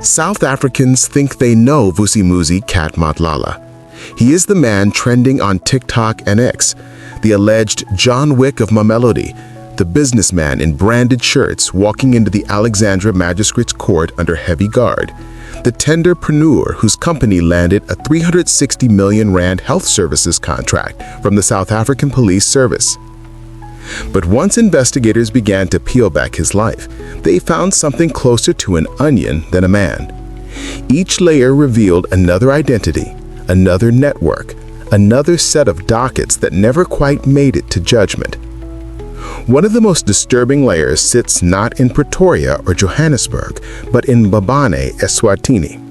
South Africans think they know Vusimuzi Cat Matlala. He is the man trending on TikTok and X, the alleged John Wick of Mamelodi, the businessman in branded shirts walking into the Alexandra Magistrates Court under heavy guard, the tenderpreneur whose company landed a 360 million rand health services contract from the South African Police Service. But once investigators began to peel back his life, they found something closer to an onion than a man. Each layer revealed another identity, another network, another set of dockets that never quite made it to judgment. One of the most disturbing layers sits not in Pretoria or Johannesburg, but in Mbabane, Eswatini.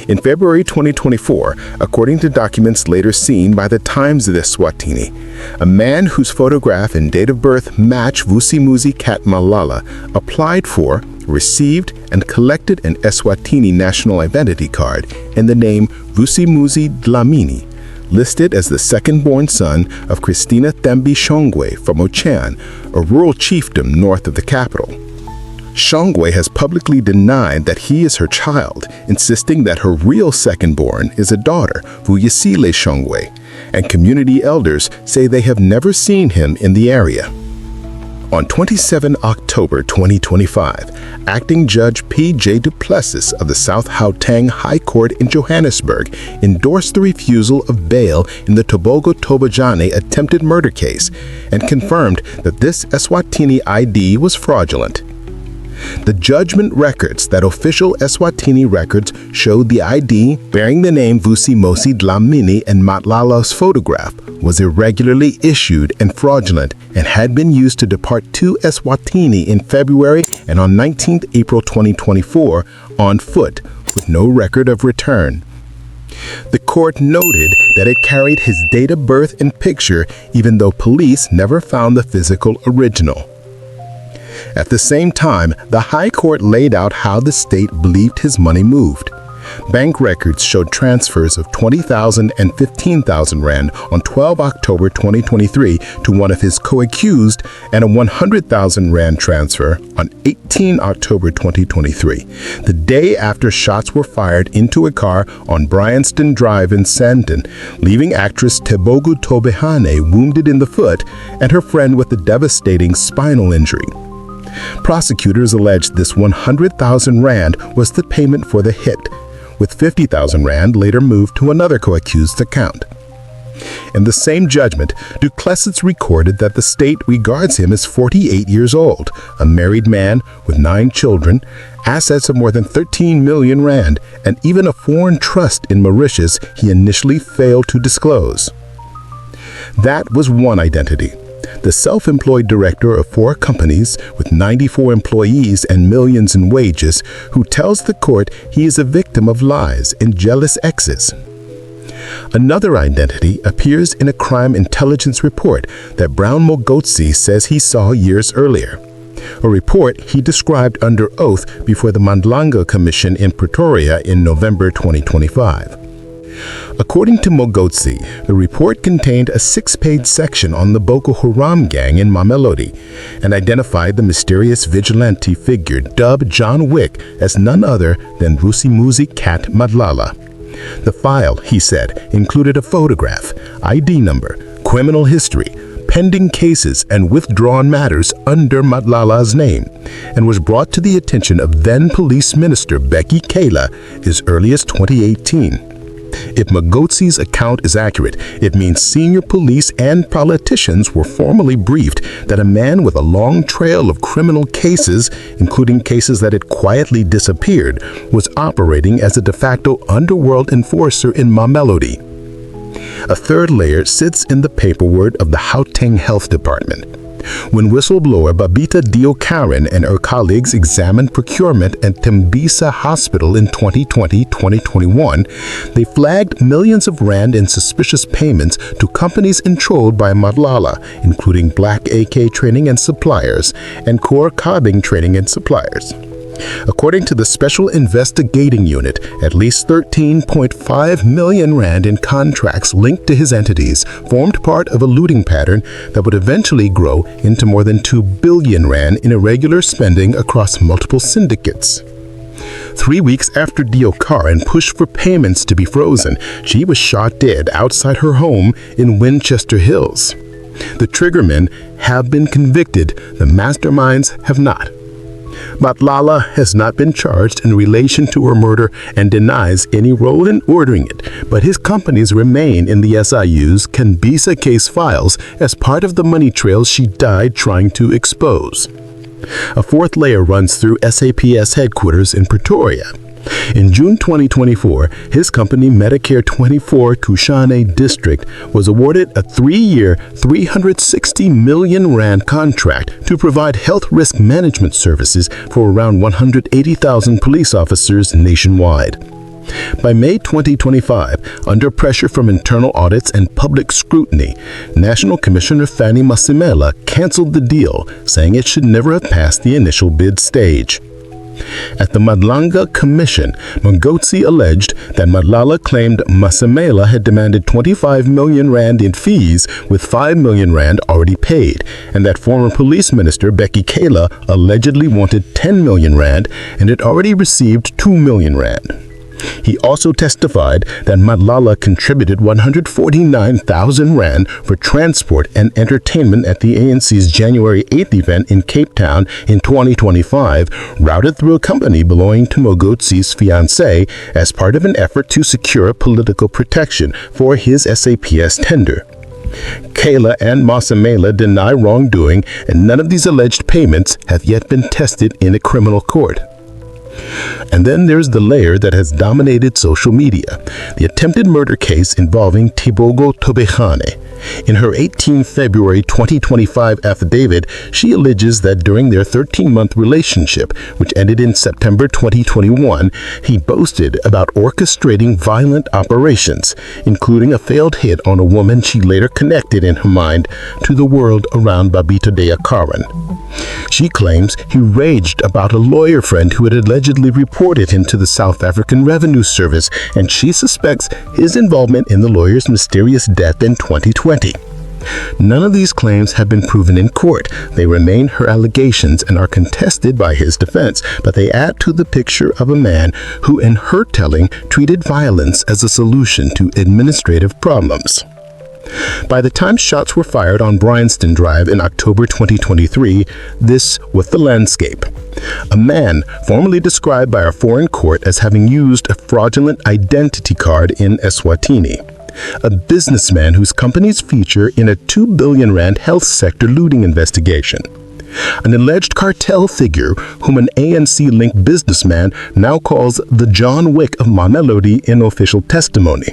In February 2024, according to documents later seen by the Times of Eswatini, a man whose photograph and date of birth match Vusimuzi Cat Matlala applied for, received, and collected an Eswatini national identity card in the name Vusimuzi Dlamini, listed as the second-born son of Christina Thembi from Ochan, a rural chiefdom north of the capital. Shongwe has publicly denied that he is her child, insisting that her real second-born is a daughter, Vuyisile Shongwe, and community elders say they have never seen him in the area. On 27 October 2025, Acting Judge P.J. Du Plessis of the South Gauteng High Court in Johannesburg endorsed the refusal of bail in the Tobogo Tobajane attempted murder case and confirmed that this Eswatini ID was fraudulent. The judgment records that official Eswatini records showed the ID bearing the name Vusimuzi Dlamini and Matlala's photograph was irregularly issued and fraudulent and had been used to depart to Eswatini in February and on 19 April 2024 on foot with no record of return. The court noted that it carried his date of birth and picture even though police never found the physical original. At the same time, the High Court laid out how the state believed his money moved. Bank records showed transfers of 20,000 and 15,000 rand on 12 October 2023 to one of his co-accused and a 100,000 rand transfer on 18 October 2023, the day after shots were fired into a car on Bryanston Drive in Sandton, leaving actress Tebogo Tobehane wounded in the foot and her friend with a devastating spinal injury. Prosecutors alleged this 100,000 rand was the payment for the hit, with 50,000 rand later moved to another co-accused's account. In the same judgment, Du Plessis recorded that the state regards him as 48 years old, a married man with 9 children, assets of more than 13 million rand, and even a foreign trust in Mauritius he initially failed to disclose. That was one identity. The self-employed director of 4 companies with 94 employees and millions in wages, who tells the court he is a victim of lies and jealous exes. Another identity appears in a crime intelligence report that Brown Mogotsi says he saw years earlier, a report he described under oath before the Madlanga Commission in Pretoria in November 2025. According to Mogotsi, the report contained a 6-page section on the Boko Haram gang in Mamelodi and identified the mysterious vigilante figure dubbed John Wick as none other than Vusimuzi Cat Matlala. The file, he said, included a photograph, ID number, criminal history, pending cases, and withdrawn matters under Matlala's name, and was brought to the attention of then Police Minister Becky Kayla as early as 2018. If Mogotsi's account is accurate, it means senior police and politicians were formally briefed that a man with a long trail of criminal cases, including cases that had quietly disappeared, was operating as a de facto underworld enforcer in Mamelodi. A third layer sits in the paperwork of the Gauteng Health Department. When whistleblower Babita Deokaran and her colleagues examined procurement at Tembisa Hospital in 2020-2021, they flagged millions of rand in suspicious payments to companies controlled by Matlala, including Black AK Training and Suppliers and Core Carbing Training and Suppliers. According to the Special Investigating Unit, at least 13.5 million rand in contracts linked to his entities formed part of a looting pattern that would eventually grow into more than 2 billion rand in irregular spending across multiple syndicates. 3 weeks after Deokaran pushed for payments to be frozen, she was shot dead outside her home in Winchester Hills. The triggermen have been convicted, the masterminds have not. Matlala has not been charged in relation to her murder and denies any role in ordering it, but his companies remain in the SIU's Tembisa case files as part of the money trails she died trying to expose. A fourth layer runs through SAPS headquarters in Pretoria. In June 2024, his company Medicare 24 Kushane District was awarded a 3-year, 360 million rand contract to provide health risk management services for around 180,000 police officers nationwide. By May 2025, under pressure from internal audits and public scrutiny, National Commissioner Fanny Masemela canceled the deal, saying it should never have passed the initial bid stage. At the Madlanga Commission, Mkhwanazi alleged that Matlala claimed Masemela had demanded 25 million rand in fees, with 5 million rand already paid, and that former police minister Becky Kayla allegedly wanted 10 million rand and had already received 2 million rand. He also testified that Matlala contributed 149,000 rand for transport and entertainment at the ANC's January 8th event in Cape Town in 2025, routed through a company belonging to Mkhwanazi's fiancée as part of an effort to secure political protection for his SAPS tender. Kayla and Masemela deny wrongdoing, and none of these alleged payments have yet been tested in a criminal court. And then there's the layer that has dominated social media, the attempted murder case involving Tebogo Tobechane. In her 18 February 2025 affidavit, she alleges that during their 13-month relationship, which ended in September 2021, he boasted about orchestrating violent operations, including a failed hit on a woman she later connected in her mind to the world around Babita Deokaran. She claims he raged about a lawyer friend who had allegedly reported him to the South African Revenue Service, and she suspects his involvement in the lawyer's mysterious death in 2020. None of these claims have been proven in court. They remain her allegations and are contested by his defense, but they add to the picture of a man who, in her telling, treated violence as a solution to administrative problems. By the time shots were fired on Bryanston Drive in October 2023, this was the landscape. A man formerly described by a foreign court as having used a fraudulent identity card in Eswatini. A businessman whose companies feature in a 2 billion rand health sector looting investigation. An alleged cartel figure whom an ANC-linked businessman now calls the John Wick of Mamelodi in official testimony.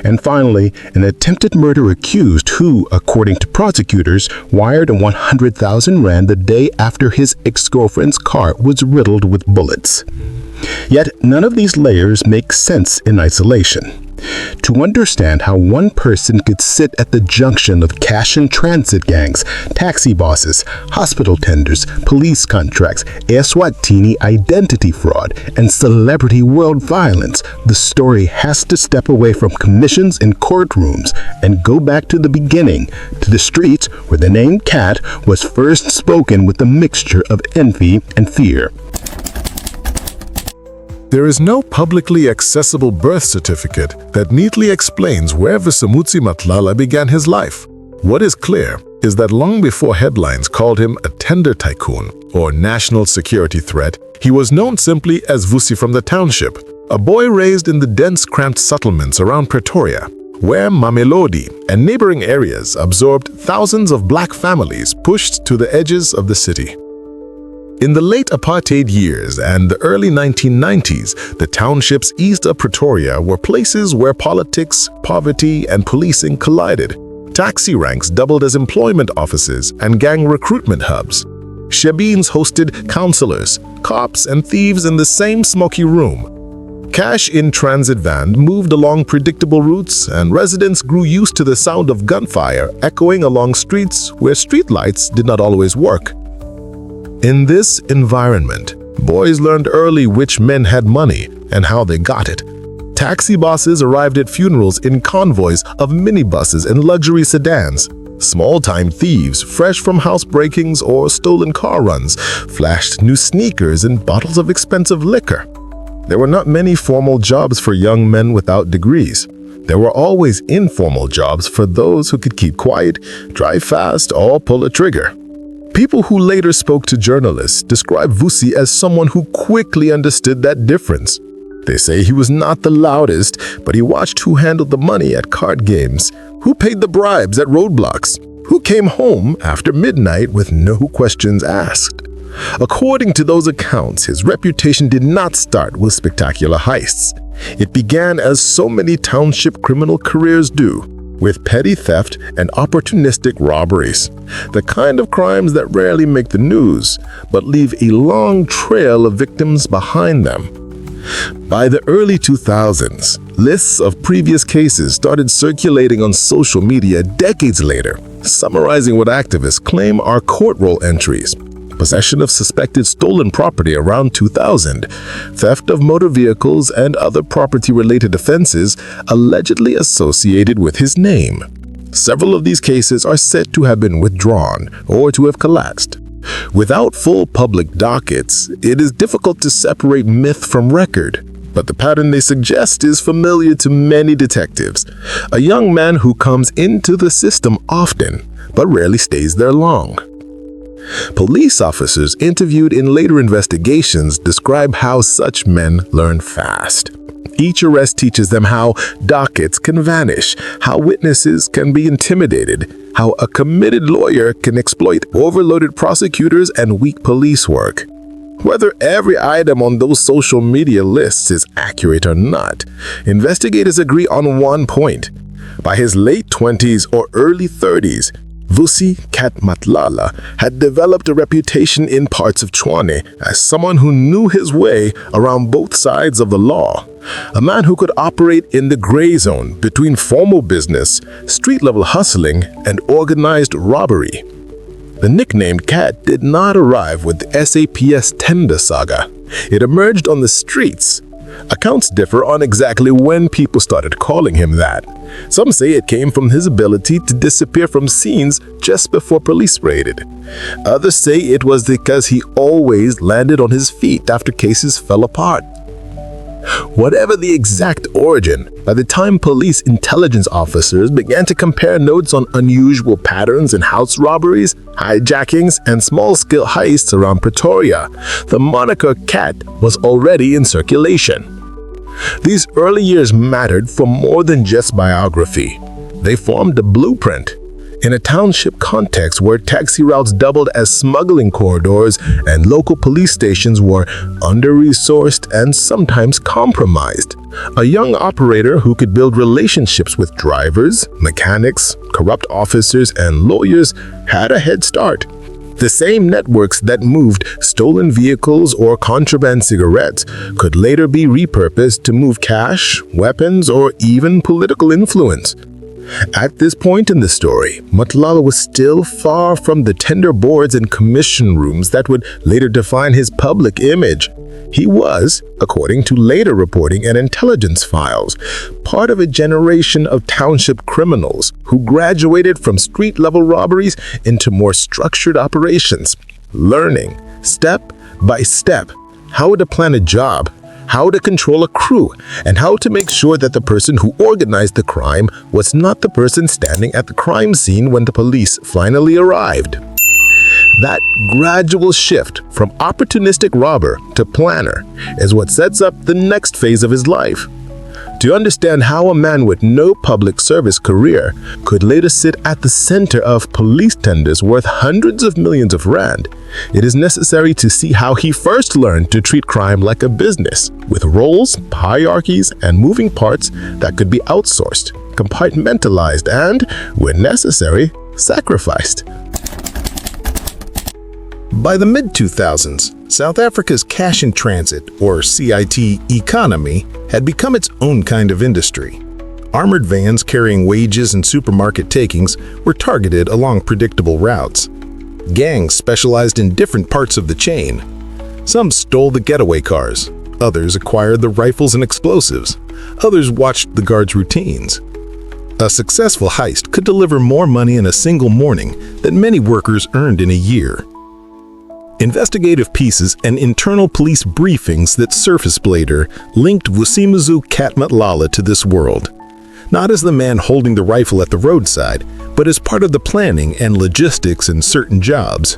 And finally, an attempted murder accused who, according to prosecutors, wired 100,000 rand the day after his ex-girlfriend's car was riddled with bullets. Yet none of these layers make sense in isolation. To understand how one person could sit at the junction of cash and transit gangs, taxi bosses, hospital tenders, police contracts, Eswatini identity fraud, and celebrity world violence, the story has to step away from commissions and courtrooms and go back to the beginning, to the streets where the name Cat was first spoken with a mixture of envy and fear. There is no publicly accessible birth certificate that neatly explains where Vusimuzi Matlala began his life. What is clear is that long before headlines called him a tender tycoon or national security threat, he was known simply as Vusi from the Township, a boy raised in the dense cramped settlements around Pretoria, where Mamelodi and neighboring areas absorbed thousands of black families pushed to the edges of the city. In the late apartheid years and the early 1990s, the townships east of Pretoria were places where politics, poverty, and policing collided. Taxi ranks doubled as employment offices and gang recruitment hubs. Shebeens hosted councillors, cops, and thieves in the same smoky room. Cash-in-transit van moved along predictable routes, and residents grew used to the sound of gunfire echoing along streets where streetlights did not always work. In this environment, boys learned early which men had money and how they got it. Taxi bosses arrived at funerals in convoys of minibuses and luxury sedans. Small-time thieves, fresh from house breakings or stolen car runs, flashed new sneakers and bottles of expensive liquor. There were not many formal jobs for young men without degrees. There were always informal jobs for those who could keep quiet, drive fast, or pull a trigger. People who later spoke to journalists described Vusi as someone who quickly understood that difference. They say he was not the loudest, but he watched who handled the money at card games, who paid the bribes at roadblocks, who came home after midnight with no questions asked. According to those accounts, his reputation did not start with spectacular heists. It began as so many township criminal careers do, with petty theft and opportunistic robberies, the kind of crimes that rarely make the news, but leave a long trail of victims behind them. By the early 2000s, lists of previous cases started circulating on social media decades later, summarizing what activists claim are court roll entries: possession of suspected stolen property around 2000, theft of motor vehicles and other property-related offenses allegedly associated with his name. Several of these cases are said to have been withdrawn or to have collapsed. Without full public dockets, it is difficult to separate myth from record, but the pattern they suggest is familiar to many detectives. A young man who comes into the system often, but rarely stays there long. Police officers interviewed in later investigations describe how such men learn fast. Each arrest teaches them how dockets can vanish, how witnesses can be intimidated, how a committed lawyer can exploit overloaded prosecutors and weak police work. Whether every item on those social media lists is accurate or not, investigators agree on one point. By his late 20s or early 30s, Vusi Matlala had developed a reputation in parts of Mchunu as someone who knew his way around both sides of the law, a man who could operate in the gray zone between formal business, street-level hustling, and organized robbery. The nickname Cat did not arrive with the SAPS Tembisa saga. It emerged on the streets. Accounts differ on exactly when people started calling him that. Some say it came from his ability to disappear from scenes just before police raided. Others say it was because he always landed on his feet after cases fell apart. Whatever the exact origin, by the time police intelligence officers began to compare notes on unusual patterns in house robberies, hijackings, and small-scale heists around Pretoria, the moniker Cat was already in circulation. These early years mattered for more than just biography. They formed a blueprint. In a township context where taxi routes doubled as smuggling corridors and local police stations were under-resourced and sometimes compromised, a young operator who could build relationships with drivers, mechanics, corrupt officers, and lawyers had a head start. The same networks that moved stolen vehicles or contraband cigarettes could later be repurposed to move cash, weapons, or even political influence. At this point in the story, Matlala was still far from the tender boards and commission rooms that would later define his public image. He was, according to later reporting and intelligence files, part of a generation of township criminals who graduated from street-level robberies into more structured operations, learning, step by step, how to plan a job, how to control a crew, and how to make sure that the person who organized the crime was not the person standing at the crime scene when the police finally arrived. That gradual shift from opportunistic robber to planner is what sets up the next phase of his life. To understand how a man with no public service career could later sit at the center of police tenders worth hundreds of millions of rand, it is necessary to see how he first learned to treat crime like a business, with roles, hierarchies, and moving parts that could be outsourced, compartmentalized, and, when necessary, sacrificed. By the mid-2000s, South Africa's cash-in-transit, or CIT, economy had become its own kind of industry. Armored vans carrying wages and supermarket takings were targeted along predictable routes. Gangs specialized in different parts of the chain. Some stole the getaway cars, others acquired the rifles and explosives, others watched the guards' routines. A successful heist could deliver more money in a single morning than many workers earned in a year. Investigative pieces and internal police briefings that surfaced later linked Vusimuzi Matlala to this world, not as the man holding the rifle at the roadside, but as part of the planning and logistics in certain jobs.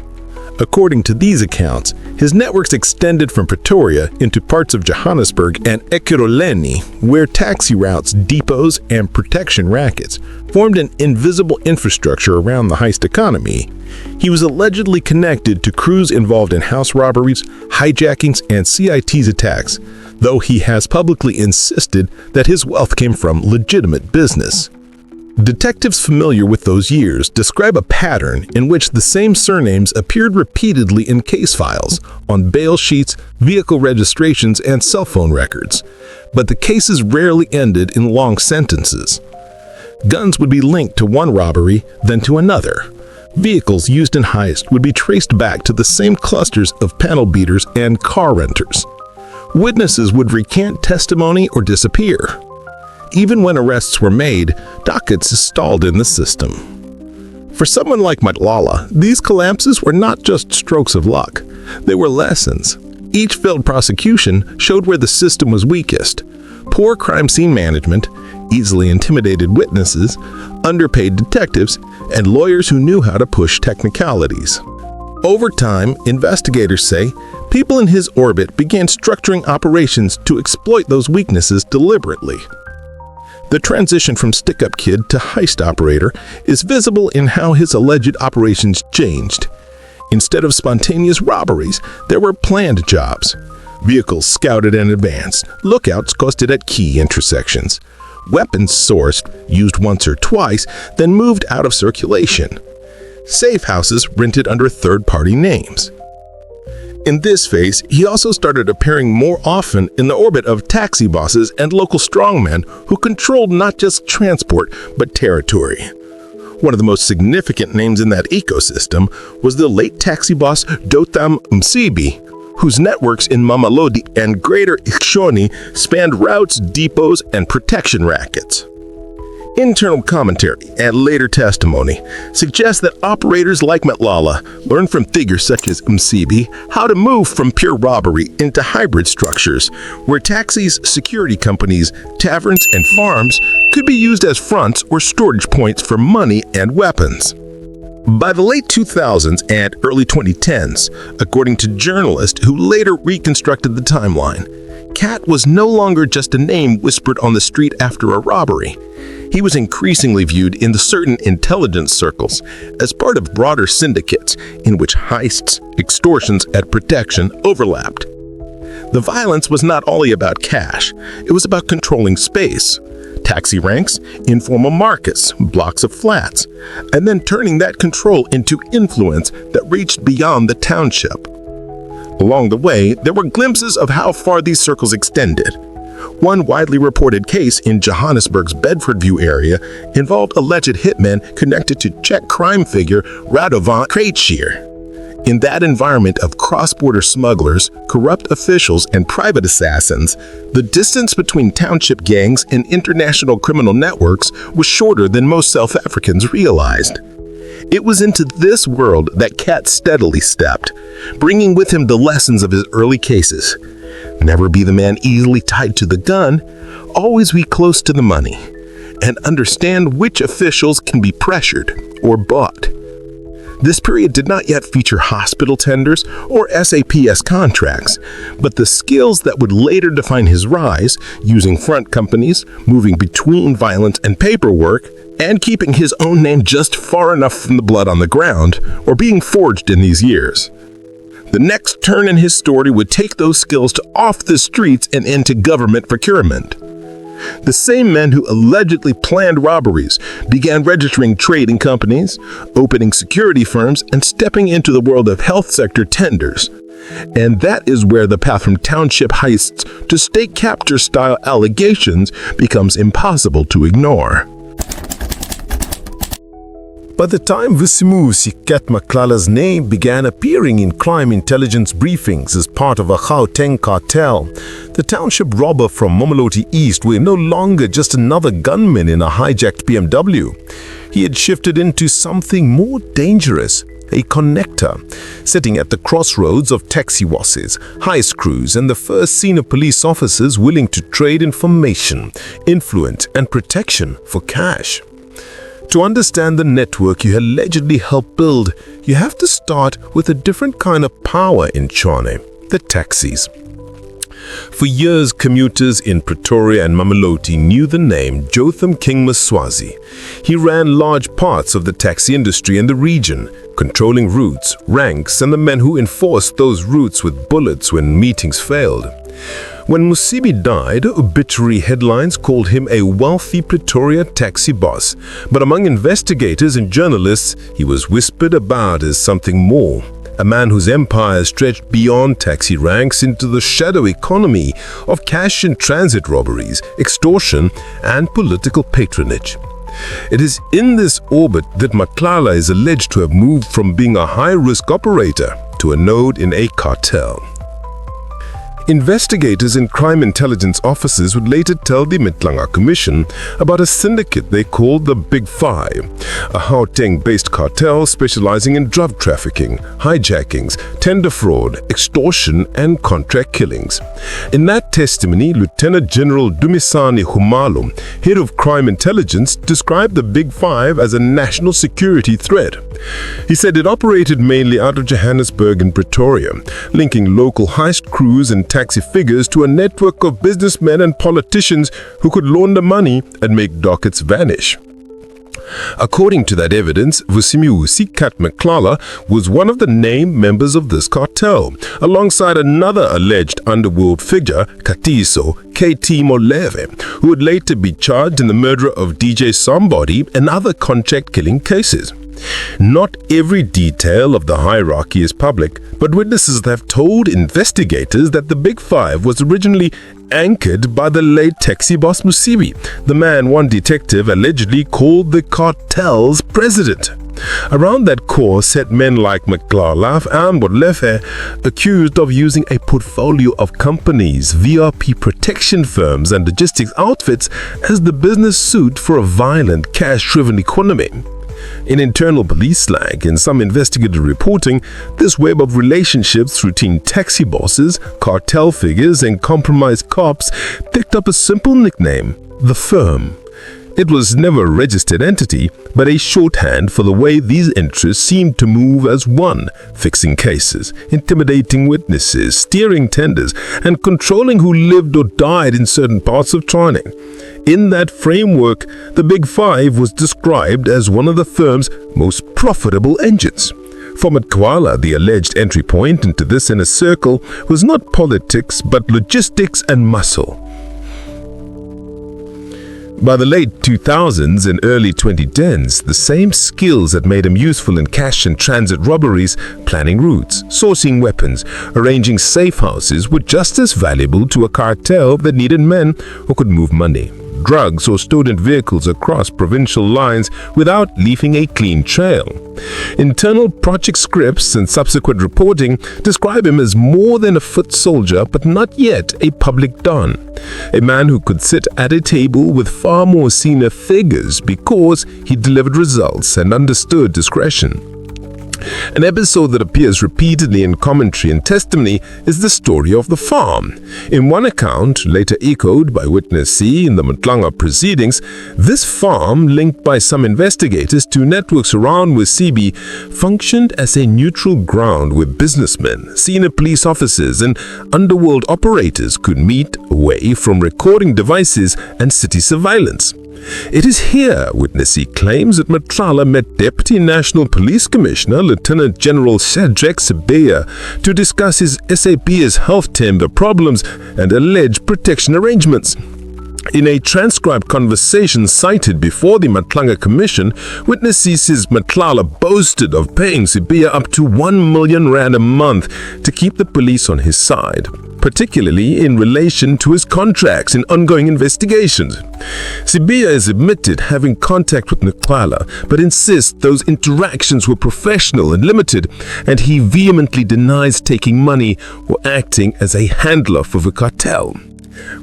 According to these accounts, his networks extended from Pretoria into parts of Johannesburg and Ekurhuleni, where taxi routes, depots, and protection rackets formed an invisible infrastructure around the heist economy. He was allegedly connected to crews involved in house robberies, hijackings, and CIT's attacks, though he has publicly insisted that his wealth came from legitimate business. Detectives familiar with those years describe a pattern in which the same surnames appeared repeatedly in case files, on bail sheets, vehicle registrations, and cell phone records, but the cases rarely ended in long sentences. Guns would be linked to one robbery, then to another. Vehicles used in heist would be traced back to the same clusters of panel beaters and car renters. Witnesses would recant testimony or disappear. Even when arrests were made, dockets stalled in the system. For someone like Matlala, these collapses were not just strokes of luck. They were lessons. Each failed prosecution showed where the system was weakest. Poor crime scene management, easily intimidated witnesses, underpaid detectives, and lawyers who knew how to push technicalities. Over time, investigators say, people in his orbit began structuring operations to exploit those weaknesses deliberately. The transition from stick-up kid to heist operator is visible in how his alleged operations changed. Instead of spontaneous robberies, there were planned jobs. Vehicles scouted in advance, lookouts posted at key intersections, weapons sourced, used once or twice, then moved out of circulation. Safe houses rented under third-party names. In this phase, he also started appearing more often in the orbit of taxi bosses and local strongmen who controlled not just transport, but territory. One of the most significant names in that ecosystem was the late taxi boss Sibiya, whose networks in Mamelodi and Greater Mchunu spanned routes, depots, and protection rackets. Internal commentary and later testimony suggest that operators like Matlala learned from figures such as Sibiya how to move from pure robbery into hybrid structures, where taxis, security companies, taverns, and farms could be used as fronts or storage points for money and weapons. By the late 2000s and early 2010s, according to journalists who later reconstructed the timeline, Cat was no longer just a name whispered on the street after a robbery. He was increasingly viewed in certain intelligence circles as part of broader syndicates in which heists, extortions, and protection overlapped. The violence was not only about cash, it was about controlling space, taxi ranks, informal markets, blocks of flats, and then turning that control into influence that reached beyond the township. Along the way, there were glimpses of how far these circles extended. One widely reported case in Johannesburg's Bedfordview area involved alleged hitmen connected to Czech crime figure Radovan Krejcir. In that environment of cross-border smugglers, corrupt officials, and private assassins, the distance between township gangs and international criminal networks was shorter than most South Africans realized. It was into this world that Cat steadily stepped, bringing with him the lessons of his early cases. Never be the man easily tied to the gun, always be close to the money, and understand which officials can be pressured or bought. This period did not yet feature hospital tenders or SAPS contracts, but the skills that would later define his rise, using front companies, moving between violence and paperwork, and keeping his own name just far enough from the blood on the ground, were being forged in these years. The next turn in his story would take those skills to off the streets and into government procurement. The same men who allegedly planned robberies began registering trading companies, opening security firms, and stepping into the world of health sector tenders. And that is where the path from township heists to state capture-style allegations becomes impossible to ignore. By the time Vusimuzi Matlala's name began appearing in crime intelligence briefings as part of a Gauteng cartel, the township robber from Mamelodi East were no longer just another gunman in a hijacked BMW. He had shifted into something more dangerous, a connector, sitting at the crossroads of taxi bosses, heist crews, and the first senior police officers willing to trade information, influence, and protection for cash. To understand the network you allegedly helped build, you have to start with a different kind of power in Tshwane, the taxis. For years, commuters in Pretoria and Mamelodi knew the name Jotham King Mkhwanazi. He ran large parts of the taxi industry in the region, controlling routes, ranks, and the men who enforced those routes with bullets when meetings failed. When Musibi died, obituary headlines called him a wealthy Pretoria taxi boss, but among investigators and journalists, he was whispered about as something more. A man whose empire stretched beyond taxi ranks into the shadow economy of cash and transit robberies, extortion, and political patronage. It is in this orbit that Matlala is alleged to have moved from being a high-risk operator to a node in a cartel. Investigators and crime intelligence officers would later tell the Madlanga Commission about a syndicate they called the Big Five, a Gauteng-based cartel specializing in drug trafficking, hijackings, tender fraud, extortion, and contract killings. In that testimony, Lieutenant General Dumisani Khumalo, head of crime intelligence, described the Big Five as a national security threat. He said it operated mainly out of Johannesburg and Pretoria, linking local heist crews and taxi figures to a network of businessmen and politicians who could launder money and make dockets vanish. According to that evidence, Vusimuzi Matlala was one of the named members of this cartel, alongside another alleged underworld figure, Katiso KT Moleve, who would later be charged in the murder of DJ Somebody and other contract-killing cases. Not every detail of the hierarchy is public, but witnesses have told investigators that the Big Five was originally anchored by the late taxi boss Musibi, the man one detective allegedly called the cartel's president. Around that core sat men like Matlala and Molefe, accused of using a portfolio of companies, VRP protection firms, and logistics outfits as the business suit for a violent, cash-driven economy. In internal police slang and some investigative reporting, this web of relationships between taxi bosses, cartel figures, and compromised cops picked up a simple nickname, the firm. It was never a registered entity, but a shorthand for the way these interests seemed to move as one, fixing cases, intimidating witnesses, steering tenders, and controlling who lived or died in certain parts of Tshwane. In that framework, the Big Five was described as one of the firm's most profitable engines. For Mkhwanazi, the alleged entry point into this inner circle was not politics but logistics and muscle. By the late 2000s and early 2010s, the same skills that made him useful in cash and transit robberies, planning routes, sourcing weapons, arranging safe houses, were just as valuable to a cartel that needed men who could move money, drugs, or stolen vehicles across provincial lines without leaving a clean trail. Internal project scripts and subsequent reporting describe him as more than a foot soldier but not yet a public don. A man who could sit at a table with far more senior figures because he delivered results and understood discretion. An episode that appears repeatedly in commentary and testimony is the story of the farm. In one account, later echoed by witness C in the Madlanga proceedings, this farm, linked by some investigators to networks around Sibiya, functioned as a neutral ground where businessmen, senior police officers, and underworld operators could meet away from recording devices and city surveillance. It is here, witness C claims, that Matlala met Deputy National Police Commissioner Lieutenant General Sibiya to discuss his SAPS health timber problems and alleged protection arrangements. In a transcribed conversation cited before the Madlanga Commission, witnesses says Matlala boasted of paying Sibiya up to 1 million rand a month to keep the police on his side, particularly in relation to his contracts in ongoing investigations. Sibiya is admitted having contact with Matlala, but insists those interactions were professional and limited, and he vehemently denies taking money or acting as a handler for the cartel.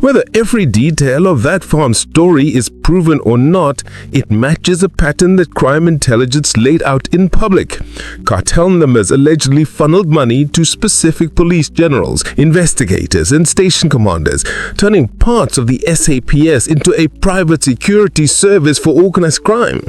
Whether every detail of that farm story is proven or not, it matches a pattern that crime intelligence laid out in public. Cartel members allegedly funneled money to specific police generals, investigators, and station commanders, turning parts of the SAPS into a private security service for organized crime.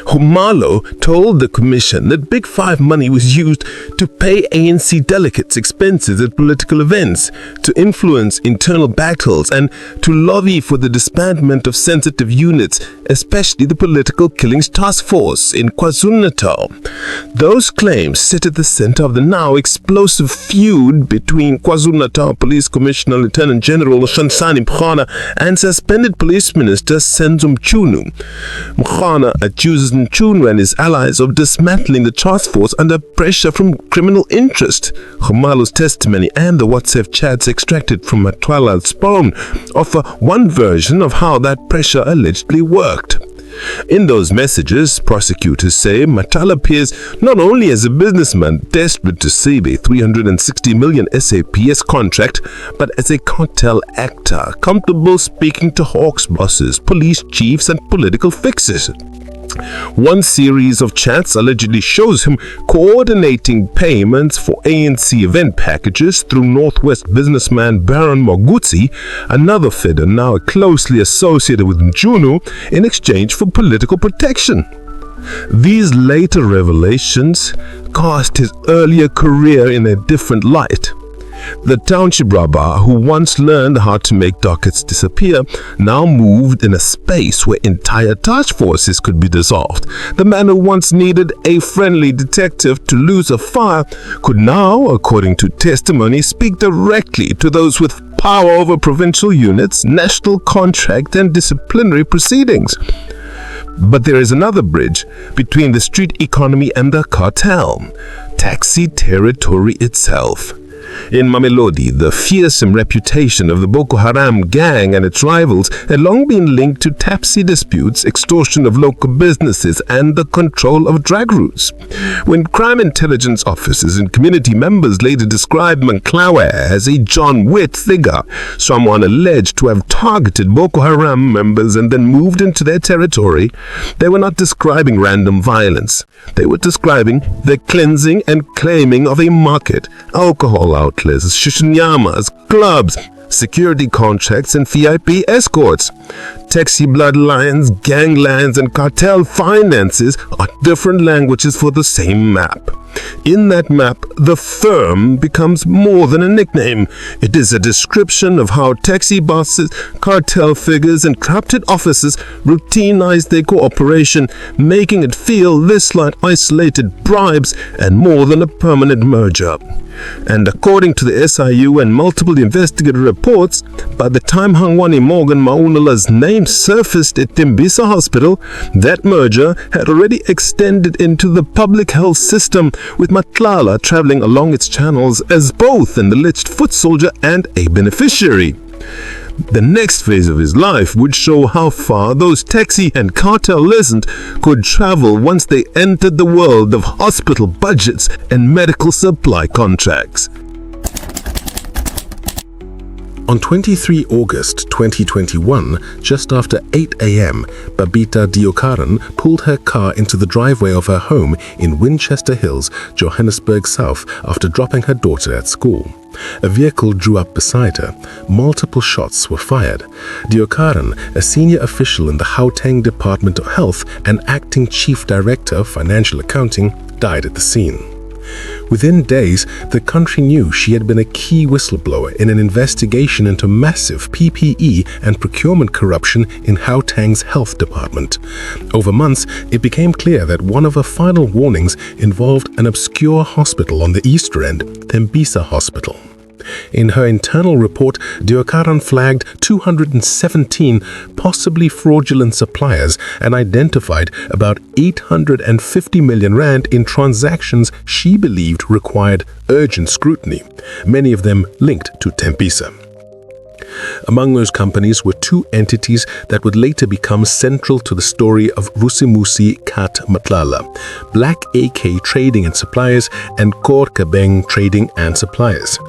Humalo told the commission that Big Five money was used to pay ANC delegates' expenses at political events, to influence internal battles, and to lobby for the disbandment of sensitive units, especially the Political Killings Task Force in KwaZulu-Natal. Those claims sit at the center of the now explosive feud between KwaZulu-Natal Police Commissioner Lieutenant General Shansani Mkhwana and suspended Police Minister Senzo Mchunu. Mkhwana accuses Mchunu and his allies of dismantling the task force under pressure from criminal interest. Khumalo's testimony and the WhatsApp chats extracted from Matlala's phone offer one version of how that pressure allegedly worked. In those messages, prosecutors say Matlala appears not only as a businessman desperate to save a 360 million SAPS contract, but as a cartel actor, comfortable speaking to hawks bosses, police chiefs, and political fixers. One series of chats allegedly shows him coordinating payments for ANC event packages through Northwest businessman Baron Mogutsi, another figure now closely associated with Mchunu, in exchange for political protection. These later revelations cast his earlier career in a different light. The Township robber, who once learned how to make dockets disappear, now moved in a space where entire task forces could be dissolved. The man who once needed a friendly detective to lose a fire could now, according to testimony, speak directly to those with power over provincial units, national contract, and disciplinary proceedings. But there is another bridge between the street economy and the cartel: taxi territory itself. In Mamelodi, the fearsome reputation of the Boko Haram gang and its rivals had long been linked to taxi disputes, extortion of local businesses, and the control of drag routes. When crime intelligence officers and community members later described Mkhwanazi as a John Wick figure, someone alleged to have targeted Boko Haram members and then moved into their territory, they were not describing random violence. They were describing the cleansing and claiming of a market, alcohol outlets, shishinyamas, clubs, security contracts, and VIP escorts. Taxi bloodlines, ganglands, and cartel finances are different languages for the same map. In that map, the firm becomes more than a nickname. It is a description of how taxi bosses, cartel figures, and corrupted officers routinize their cooperation, making it feel less like isolated bribes and more than a permanent merger. And according to the SIU and multiple investigative reports, by the time Hangwani Morgan Maunala's name surfaced at Tembisa Hospital, that merger had already extended into the public health system, with Matlala traveling along its channels as both an alleged foot soldier and a beneficiary. The next phase of his life would show how far those taxi and cartel legends could travel once they entered the world of hospital budgets and medical supply contracts. On 23 August 2021, just after 8 a.m., Babita Deokaran pulled her car into the driveway of her home in Winchester Hills, Johannesburg South, after dropping her daughter at school. A vehicle drew up beside her. Multiple shots were fired. Deokaran, a senior official in the Gauteng Department of Health and acting chief director of financial accounting, died at the scene. Within days, the country knew she had been a key whistleblower in an investigation into massive PPE and procurement corruption in Gauteng's health department. Over months, it became clear that one of her final warnings involved an obscure hospital on the East End, Tembisa Hospital. In her internal report, Deokaran flagged 217 possibly fraudulent suppliers and identified about 850 million rand in transactions she believed required urgent scrutiny, many of them linked to Tembisa. Among those companies were two entities that would later become central to the story of Vusimuzi Matlala: Black AK Trading and Suppliers and Korkabeng Trading and Suppliers.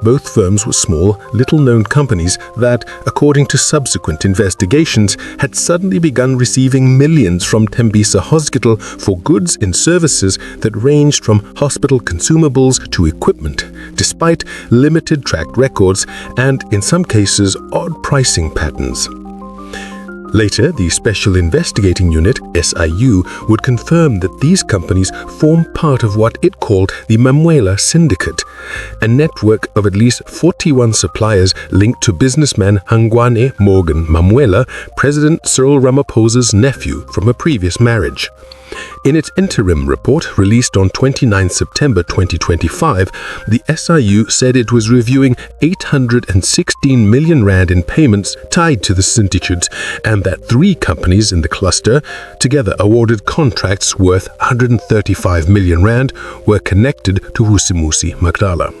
Both firms were small, little-known companies that, according to subsequent investigations, had suddenly begun receiving millions from Tembisa Hospital for goods and services that ranged from hospital consumables to equipment, despite limited track records and, in some cases, odd pricing patterns. Later, the Special Investigating Unit, SIU, would confirm that these companies form part of what it called the Mamelodi Syndicate, a network of at least 41 suppliers linked to businessman Hangwane Morgan Mamelodi, President Cyril Ramaphosa's nephew from a previous marriage. In its interim report, released on 29 September 2025, the SIU said it was reviewing 816 million rand in payments tied to the syndicate, and that 3 companies in the cluster, together awarded contracts worth 135 million rand, were connected to Vusimuzi Matlala.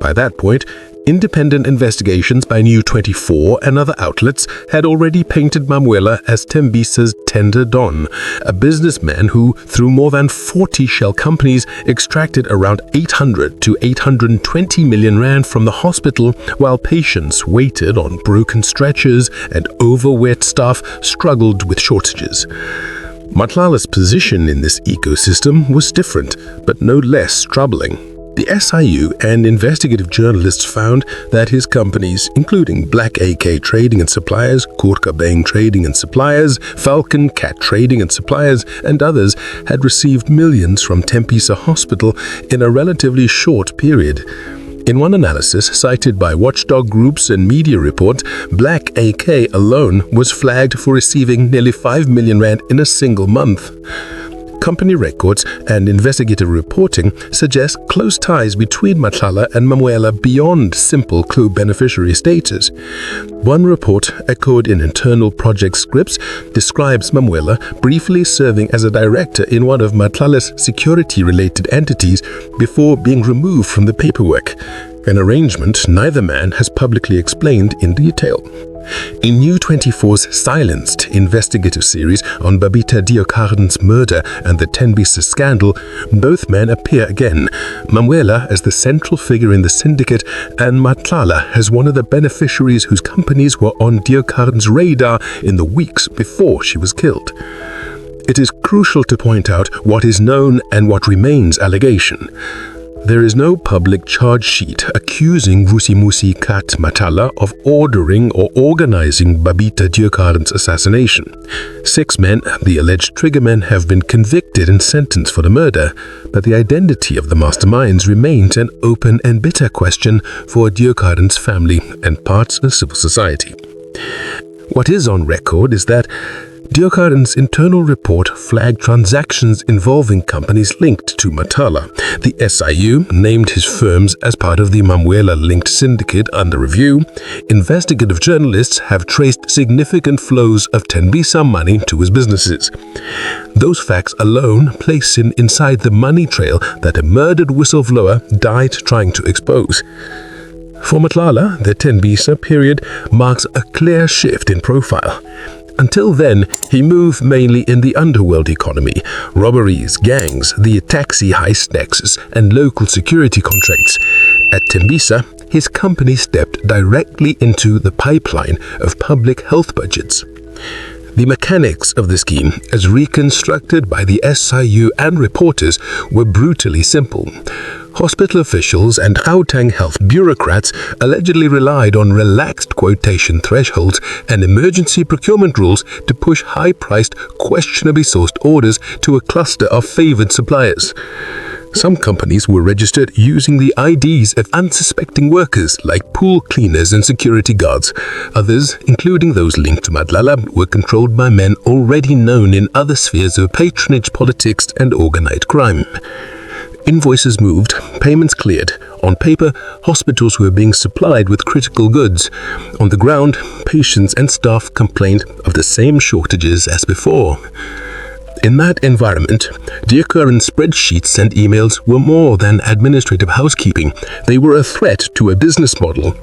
By that point, independent investigations by New 24 and other outlets had already painted Mamelodi as Tembisa's tender don, a businessman who, through more than 40 shell companies, extracted around 800 to 820 million rand from the hospital while patients waited on broken stretchers and overworked staff struggled with shortages. Matlala's position in this ecosystem was different, but no less troubling. The SIU and investigative journalists found that his companies, including Black AK Trading and Suppliers, Korkabeng Trading and Suppliers, Falcon Cat Trading and Suppliers, and others, had received millions from Tembisa Hospital in a relatively short period. In one analysis cited by watchdog groups and media reports, Black AK alone was flagged for receiving nearly 5 million rand in a single month. Company records and investigative reporting suggest close ties between Matlala and Mamelodi beyond simple co-beneficiary status. One report, echoed in internal project scripts, describes Mamelodi briefly serving as a director in one of Matlala's security-related entities before being removed from the paperwork, an arrangement neither man has publicly explained in detail. In New 24's silenced investigative series on Babita Deokaran's murder and the Tembisa scandal, both men appear again, Mamelodi as the central figure in the syndicate and Matlala as one of the beneficiaries whose companies were on Deokaran's radar in the weeks before she was killed. It is crucial to point out what is known and what remains allegation. There is no public charge sheet accusing Vusimuzi Matlala of ordering or organizing Babita Deokaran's assassination. 6 men, the alleged triggermen, have been convicted and sentenced for the murder, but the identity of the masterminds remains an open and bitter question for Deokaran's family and parts of civil society. What is on record is that Deokaran's internal report flagged transactions involving companies linked to Matlala. The SIU named his firms as part of the Mamelodi-linked syndicate under review. Investigative journalists have traced significant flows of Tembisa money to his businesses. Those facts alone place him inside the money trail that a murdered whistleblower died trying to expose. For Matlala, the Tembisa period marks a clear shift in profile. Until then, he moved mainly in the underworld economy, robberies, gangs, the taxi heist nexus, and local security contracts. At Tembisa, his company stepped directly into the pipeline of public health budgets. The mechanics of the scheme, as reconstructed by the SIU and reporters, were brutally simple. Hospital officials and Gauteng health bureaucrats allegedly relied on relaxed quotation thresholds and emergency procurement rules to push high-priced, questionably sourced orders to a cluster of favored suppliers. Some companies were registered using the IDs of unsuspecting workers like pool cleaners and security guards. Others, including those linked to Matlala, were controlled by men already known in other spheres of patronage politics and organized crime. Invoices moved, payments cleared, On paper, hospitals were being supplied with critical goods. On the ground, patients and staff complained of the same shortages as before. In that environment, Deokaran spreadsheets and emails were more than administrative housekeeping. They were a threat to a business model.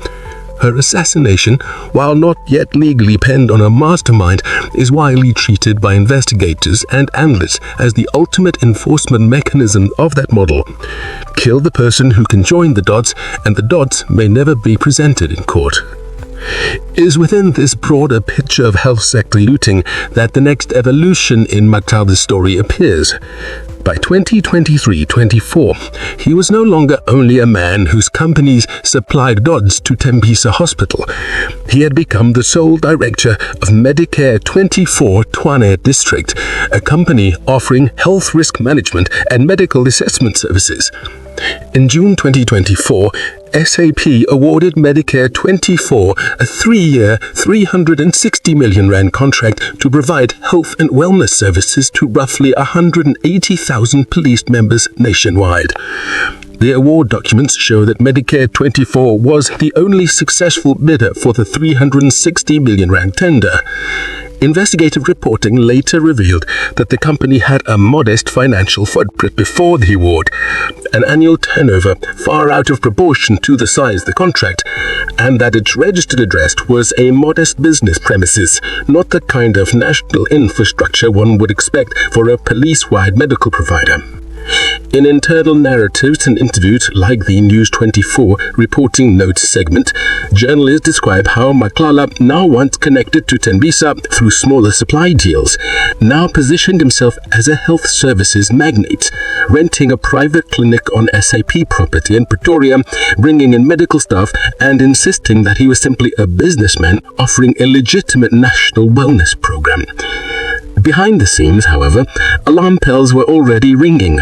Her assassination, while not yet legally penned on a mastermind, is widely treated by investigators and analysts as the ultimate enforcement mechanism of that model. Kill the person who can join the dots, and the dots may never be presented in court. It is within this broader picture of health sector looting that the next evolution in Matlala's story appears. By 2023-24, he was no longer only a man whose companies supplied goods to Tembisa Hospital. He had become the sole director of Medicare 24 Tshwane District, a company offering health risk management and medical assessment services. In June 2024, SAP awarded Medicare 24 a 3-year, 360 million rand contract to provide health and wellness services to roughly 180,000 police members nationwide. The award documents show that Medicare 24 was the only successful bidder for the 360 million rand tender. Investigative reporting later revealed that the company had a modest financial footprint before the award, an annual turnover far out of proportion to the size of the contract, and that its registered address was a modest business premises, not the kind of national infrastructure one would expect for a police-wide medical provider. In internal narratives and interviews like the News 24 reporting notes segment, journalists describe how Matlala, now once connected to Tembisa through smaller supply deals, now positioned himself as a health services magnate, renting a private clinic on SAP property in Pretoria, bringing in medical staff, and insisting that he was simply a businessman offering a legitimate national wellness program. Behind the scenes, however, alarm bells were already ringing.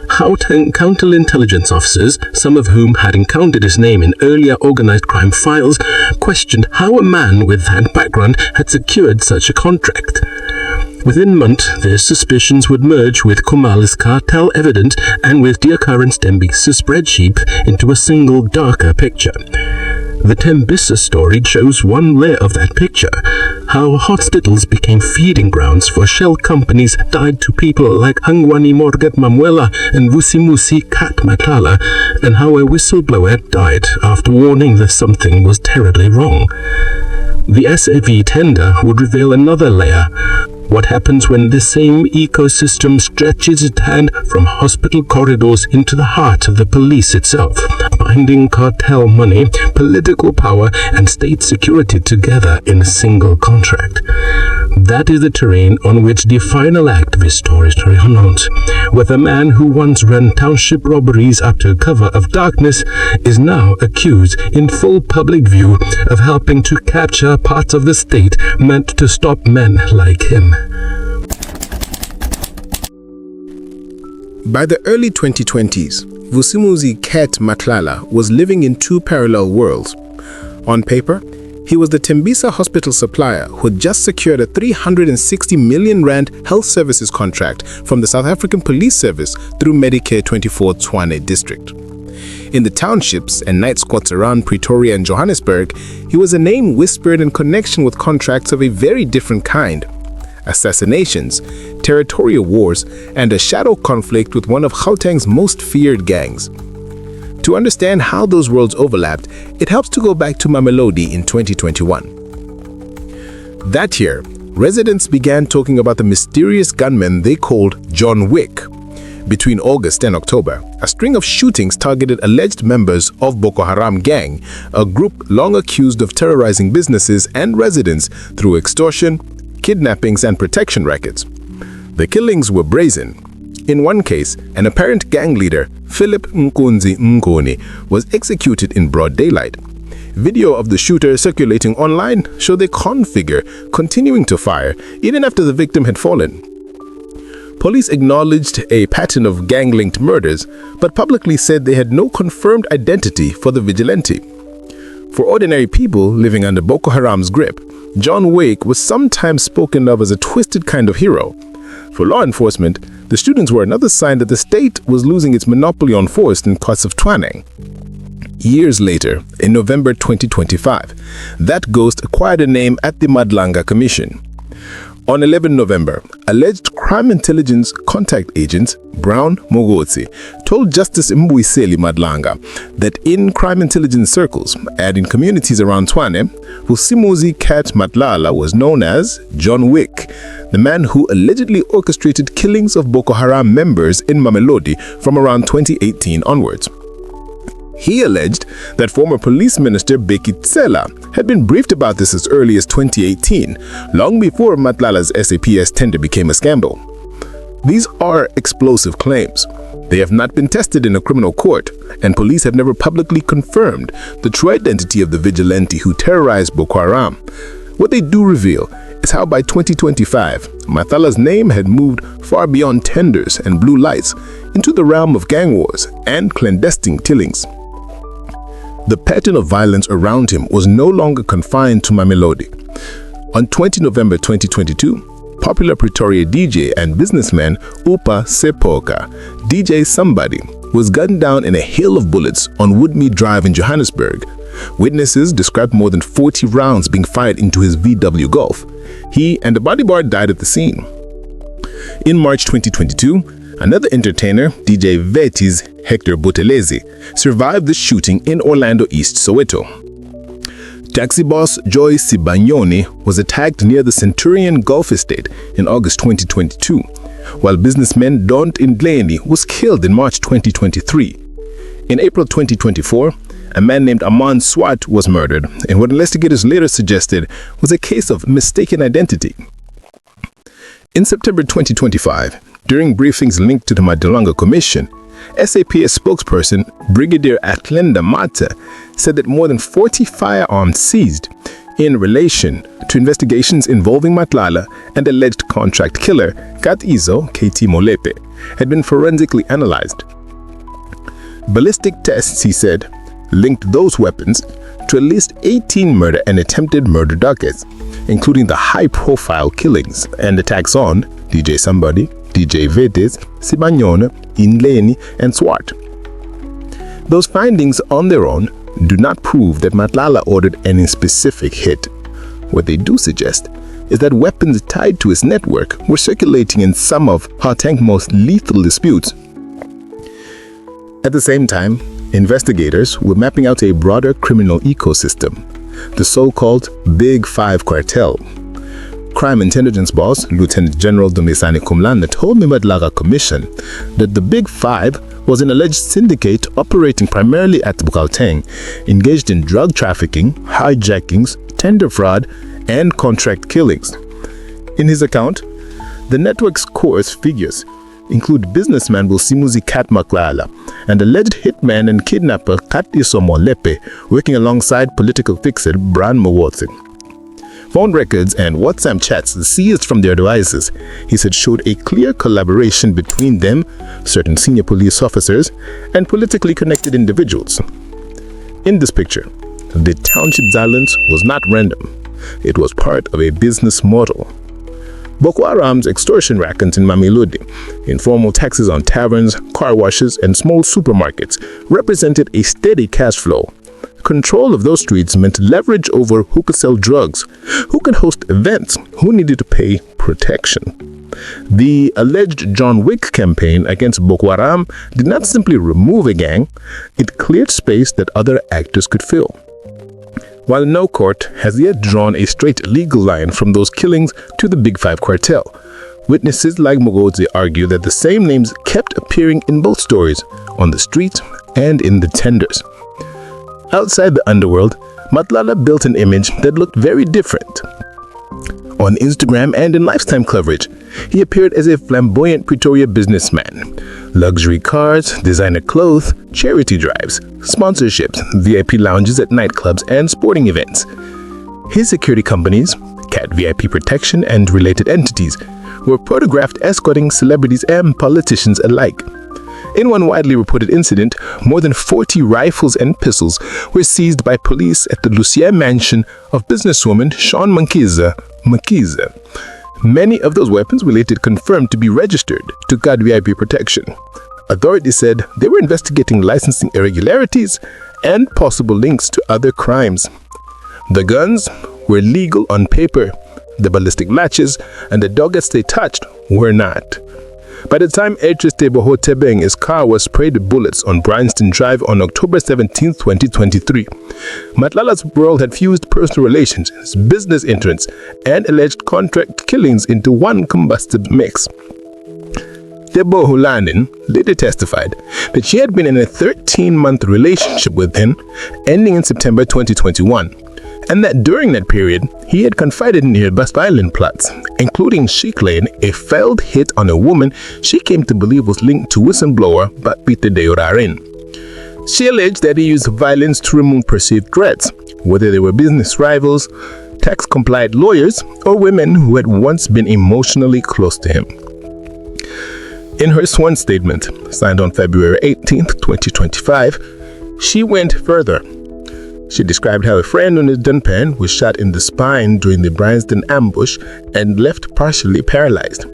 Counterintelligence officers, some of whom had encountered his name in earlier organized crime files, questioned how a man with that background had secured such a contract. Within months, their suspicions would merge with Khumalo's cartel evidence and with Deokaran's Tembisa spreadsheet into a single darker picture. The Tembisa story shows one layer of that picture, how hospitals became feeding grounds for shell companies tied to people like Hangwani Morgat Mamelodi and Vusimuzi Matlala, and how a whistleblower died after warning that something was terribly wrong. The SAV tender would reveal another layer. What happens when the same ecosystem stretches its hand from hospital corridors into the heart of the police itself, binding cartel money, political power, and state security together in a single contract? That is the terrain on which the final act of his story unfolds, with a man who once ran township robberies under cover of darkness is now accused in full public view of helping to capture parts of the state meant to stop men like him. By the early 2020s, Vusimuzi Matlala was living in two parallel worlds. On paper, he was the Tembisa Hospital supplier who had just secured a 360 million rand health services contract from the South African Police Service through Medicare 24 Tshwane District. In the townships and night squats around Pretoria and Johannesburg, he was a name whispered in connection with contracts of a very different kind: assassinations, territorial wars, and a shadow conflict with one of Gauteng's most feared gangs. To understand how those worlds overlapped, it helps to go back to Mamelodi in 2021. That year, residents began talking about the mysterious gunman they called John Wick. Between August and October, a string of shootings targeted alleged members of Boko Haram gang, a group long accused of terrorizing businesses and residents through extortion, kidnappings, and protection rackets. The killings were brazen. In one case, an apparent gang leader, Philip Mkhwanazi, was executed in broad daylight. Video of the shooter circulating online showed a con figure continuing to fire even after the victim had fallen. Police acknowledged a pattern of gang-linked murders, but publicly said they had no confirmed identity for the vigilante. For ordinary people living under Boko Haram's grip, John Wick was sometimes spoken of as a twisted kind of hero. For law enforcement, the students were another sign that the state was losing its monopoly on force in parts of Tshwane. Years later, in November 2025, that ghost acquired a name at the Madlanga Commission. On 11 November, alleged crime intelligence contact agent Brown Mogotsi told Justice Mbuyiseli Madlanga that in crime intelligence circles and in communities around Tshwane, Vusimuzi cat Matlala was known as John Wick, the man who allegedly orchestrated killings of Boko Haram members in Mamelodi from around 2018 onwards. He alleged that former police minister Beki Tsela had been briefed about this as early as 2018, long before Matlala's SAPS tender became a scandal. These are explosive claims. They have not been tested in a criminal court, and police have never publicly confirmed the true identity of the vigilante who terrorized Boko Haram. What they do reveal is how by 2025, Matlala's name had moved far beyond tenders and blue lights into the realm of gang wars and clandestine killings. The pattern of violence around him was no longer confined to Mamelodi. On 20 November 2022, popular Pretoria DJ and businessman Upa Sepoka, DJ Somebody, was gunned down in a hail of bullets on Woodmead Drive in Johannesburg. Witnesses described more than 40 rounds being fired into his VW Golf. He and the bodyguard died at the scene. In March 2022, another entertainer, DJ Veti's Hector Butelezi, survived the shooting in Orlando East, Soweto. Taxi boss Joy Sibanyoni was attacked near the Centurion Golf Estate in August 2022, while businessman Don Indleni was killed in March 2023. In April 2024, a man named Aman Swat was murdered in what investigators later suggested was a case of mistaken identity. In September 2025, during briefings linked to the Madlanga Commission, SAPS spokesperson Brigadier Atlenda Mata said that more than 40 firearms seized in relation to investigations involving Matlala and alleged contract killer Katizo KT Molepe had been forensically analyzed. Ballistic tests, he said, linked those weapons to at least 18 murder and attempted murder dockets, including the high-profile killings and attacks on DJ Somebody, DJ Vetes, Sibanyona, Indleni, and Swat. Those findings on their own do not prove that Matlala ordered any specific hit. What they do suggest is that weapons tied to his network were circulating in some of Gauteng's most lethal disputes. At the same time, investigators were mapping out a broader criminal ecosystem, the so-called Big Five Cartel. Crime intelligence boss Lieutenant General Dumisani Kumlanda told the Madlanga Commission that the Big Five was an alleged syndicate operating primarily at Gauteng, engaged in drug trafficking, hijackings, tender fraud, and contract killings. In his account, the network's coarse figures include businessman Vusimuzi Cat Matlala and alleged hitman and kidnapper Katiso Molepe working alongside political fixer Bran Mowotsi. Phone records and WhatsApp chats seized from their devices, he said, showed a clear collaboration between them, certain senior police officers, and politically connected individuals. In this picture, the township silence was not random. It was part of a business model. Boko Haram's extortion rackets in Mamelodi, informal taxes on taverns, car washes, and small supermarkets represented a steady cash flow. Control of those streets meant leverage over who could sell drugs, who could host events, who needed to pay protection. The alleged John Wick campaign against Boko Haram did not simply remove a gang, it cleared space that other actors could fill. While no court has yet drawn a straight legal line from those killings to the Big Five cartel, witnesses like Mogodze argue that the same names kept appearing in both stories, on the street and in the tenders. Outside the underworld, Matlala built an image that looked very different. On Instagram and in Lifetime coverage, he appeared as a flamboyant Pretoria businessman. Luxury cars, designer clothes, charity drives, sponsorships, VIP lounges at nightclubs and sporting events. His security companies, Cat VIP Protection and related entities, were photographed escorting celebrities and politicians alike. In one widely reported incident, more than 40 rifles and pistols were seized by police at the Lucia mansion of businesswoman Sean Mkiza. Many of those weapons were later confirmed to be registered to Cat VIP Protection. Authorities said they were investigating licensing irregularities and possible links to other crimes. The guns were legal on paper. The ballistic latches and the doggets they touched were not. By the time Edris Teboho Tebeng's car was sprayed with bullets on Bryanston Drive on October 17, 2023, Matlala's world had fused personal relations, business interests, and alleged contract killings into one combustible mix. Teboho Landon later testified that she had been in a 13-month relationship with him, ending in September 2021, and that during that period, he had confided in her violent plots, including Sheiklaying, a failed hit on a woman she came to believe was linked to whistleblower Babita Deokaran. She alleged that he used violence to remove perceived threats, whether they were business rivals, tax-compliant lawyers, or women who had once been emotionally close to him. In her sworn statement, signed on February 18, 2025, she went further. She described how a friend on his Dunpan was shot in the spine during the Bryanston ambush and left partially paralyzed.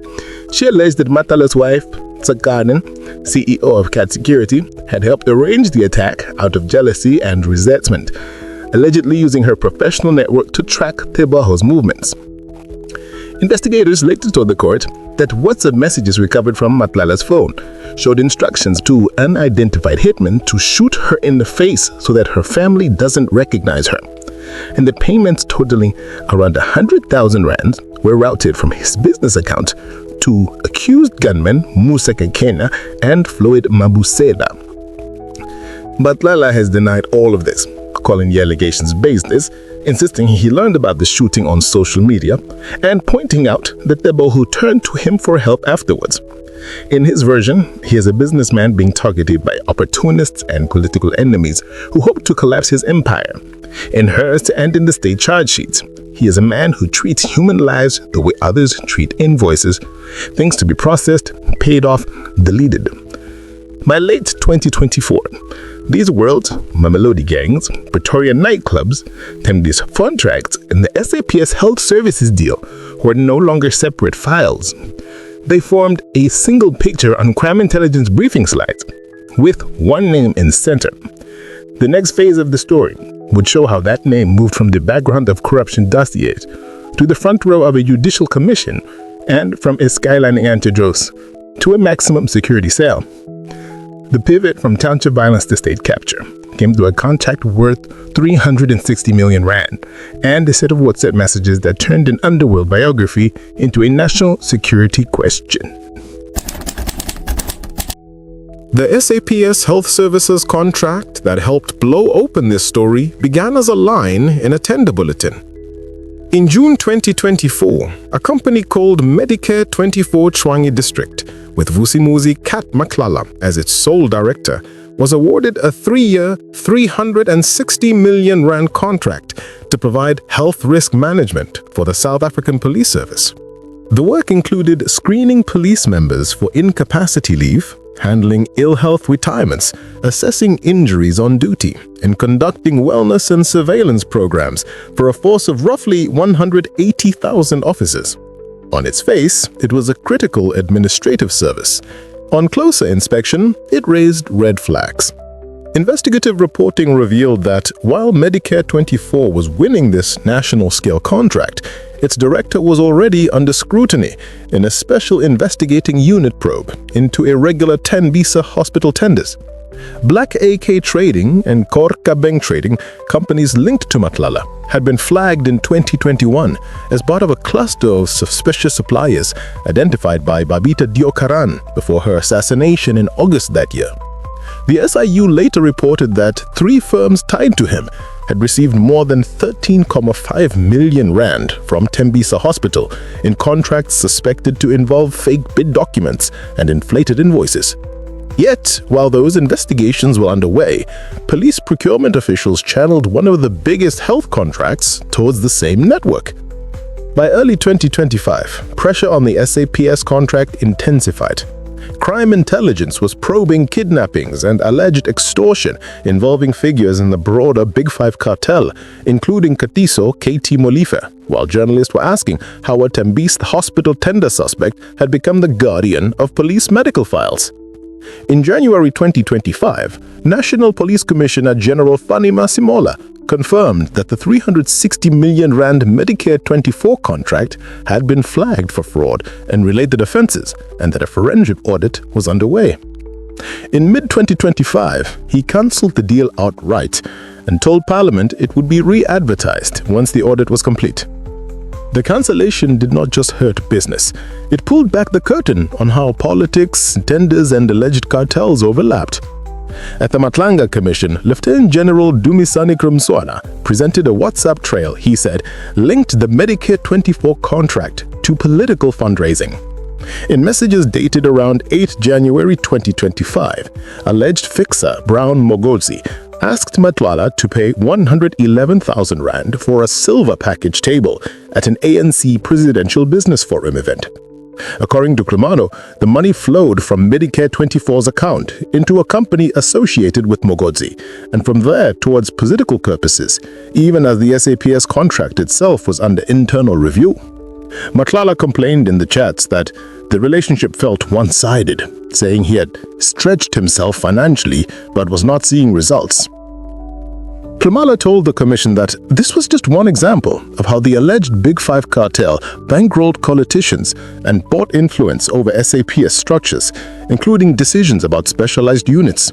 She alleged that Matlala's wife, Tsakanen, CEO of Cat Security, had helped arrange the attack out of jealousy and resentment, allegedly using her professional network to track Teboho's movements. Investigators later told the court that WhatsApp messages recovered from Matlala's phone showed instructions to unidentified hitmen to shoot her in the face so that her family doesn't recognize her. And the payments totaling around 100,000 rands were routed from his business account to accused gunmen Musa Kekena and Floyd Mabusela. Matlala has denied all of this, calling the allegations baseless, insisting he learned about the shooting on social media, and pointing out that Teboho turned to him for help afterwards. In his version, he is a businessman being targeted by opportunists and political enemies who hope to collapse his empire. In hers and in the state charge sheets, he is a man who treats human lives the way others treat invoices, things to be processed, paid off, deleted. By late 2024, these worlds, Mamelodi gangs, Pretoria nightclubs, Tembisa contracts, and the SAPS Health Services deal were no longer separate files. They formed a single picture on crime intelligence briefing slides, with one name in center. The next phase of the story would show how that name moved from the background of corruption dossiers to the front row of a judicial commission and from a skylining antidros to a maximum security cell. The pivot from township violence to state capture came to a contract worth 360 million rand and a set of WhatsApp messages that turned an underworld biography into a national security question. The SAPS Health Services contract that helped blow open this story began as a line in a tender bulletin. In June 2024, a company called Medicare 24 Chwangi District, with Vusimuzi Kat Matlala as its sole director, was awarded a 3-year, 360 million rand contract to provide health risk management for the South African Police Service. The work included screening police members for incapacity leave, handling ill health retirements, assessing injuries on duty, and conducting wellness and surveillance programs for a force of roughly 180,000 officers. On its face, it was a critical administrative service. On closer inspection, it raised red flags. Investigative reporting revealed that while Medicare 24 was winning this national-scale contract, its director was already under scrutiny in a special investigating unit probe into irregular Tembisa Hospital tenders. Black AK Trading and Korka Bank Trading, companies linked to Matlala, had been flagged in 2021 as part of a cluster of suspicious suppliers identified by Babita Deokaran before her assassination in August that year. The SIU later reported that 3 firms tied to him had received more than 13.5 million rand from Tembisa Hospital in contracts suspected to involve fake bid documents and inflated invoices. Yet, while those investigations were underway, police procurement officials channeled one of the biggest health contracts towards the same network. By early 2025, pressure on the SAPS contract intensified. Crime intelligence was probing kidnappings and alleged extortion involving figures in the broader Big Five cartel, including Katiso KT Molifa, while journalists were asking how a Tembisa Hospital tender suspect had become the guardian of police medical files. In January 2025, National Police Commissioner General Fani Masemola confirmed that the 360 million rand Medicare 24 contract had been flagged for fraud and related offenses, and that a forensic audit was underway. In mid-2025, he cancelled the deal outright and told Parliament it would be re-advertised once the audit was complete. The cancellation did not just hurt business. It pulled back the curtain on how politics, tenders, and alleged cartels overlapped. At the Madlanga Commission, Lieutenant General Dumisani Krumswana presented a WhatsApp trail, he said, linked the Medicare 24 contract to political fundraising. In messages dated around 8 January 2025, alleged fixer Brown Mogodzi asked Matlala to pay 111,000 rand for a silver package table at an ANC Presidential Business Forum event. According to Krumano, the money flowed from Medicare 24's account into a company associated with Mogodzi, and from there towards political purposes, even as the SAPS contract itself was under internal review. Matlala complained in the chats that the relationship felt one-sided, saying he had stretched himself financially but was not seeing results. Krumalo told the commission that this was just one example of how the alleged Big Five cartel bankrolled politicians and bought influence over SAPS structures, including decisions about specialized units.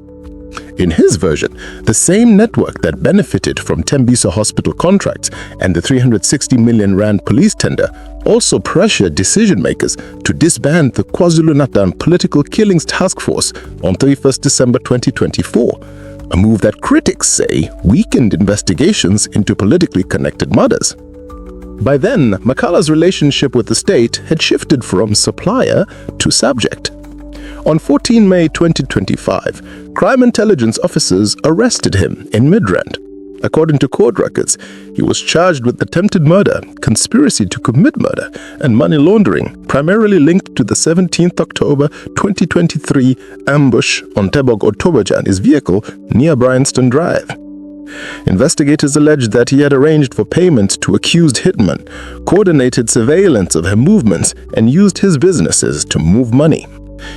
In his version, the same network that benefited from Tembisa Hospital contracts and the 360 million rand police tender also pressured decision-makers to disband the KwaZulu-Natal Political Killings Task Force on 31st December 2024, a move that critics say weakened investigations into politically connected murders. By then, Makala's relationship with the state had shifted from supplier to subject. On 14 May 2025, crime intelligence officers arrested him in Midrand. According to court records, he was charged with attempted murder, conspiracy to commit murder, and money laundering, primarily linked to the 17th October 2023 ambush on Tebog Otobajan's vehicle near Bryanston Drive. Investigators alleged that he had arranged for payment to accused hitmen, coordinated surveillance of her movements, and used his businesses to move money.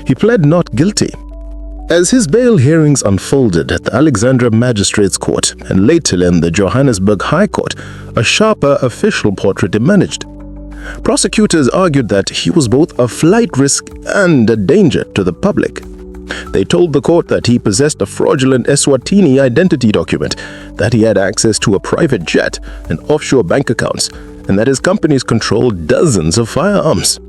He pled not guilty. As his bail hearings unfolded at the Alexandra Magistrates Court and later in the Johannesburg High Court, a sharper official portrait emerged. Prosecutors argued that he was both a flight risk and a danger to the public. They told the court that he possessed a fraudulent Eswatini identity document, that he had access to a private jet and offshore bank accounts, and that his companies controlled dozens of firearms.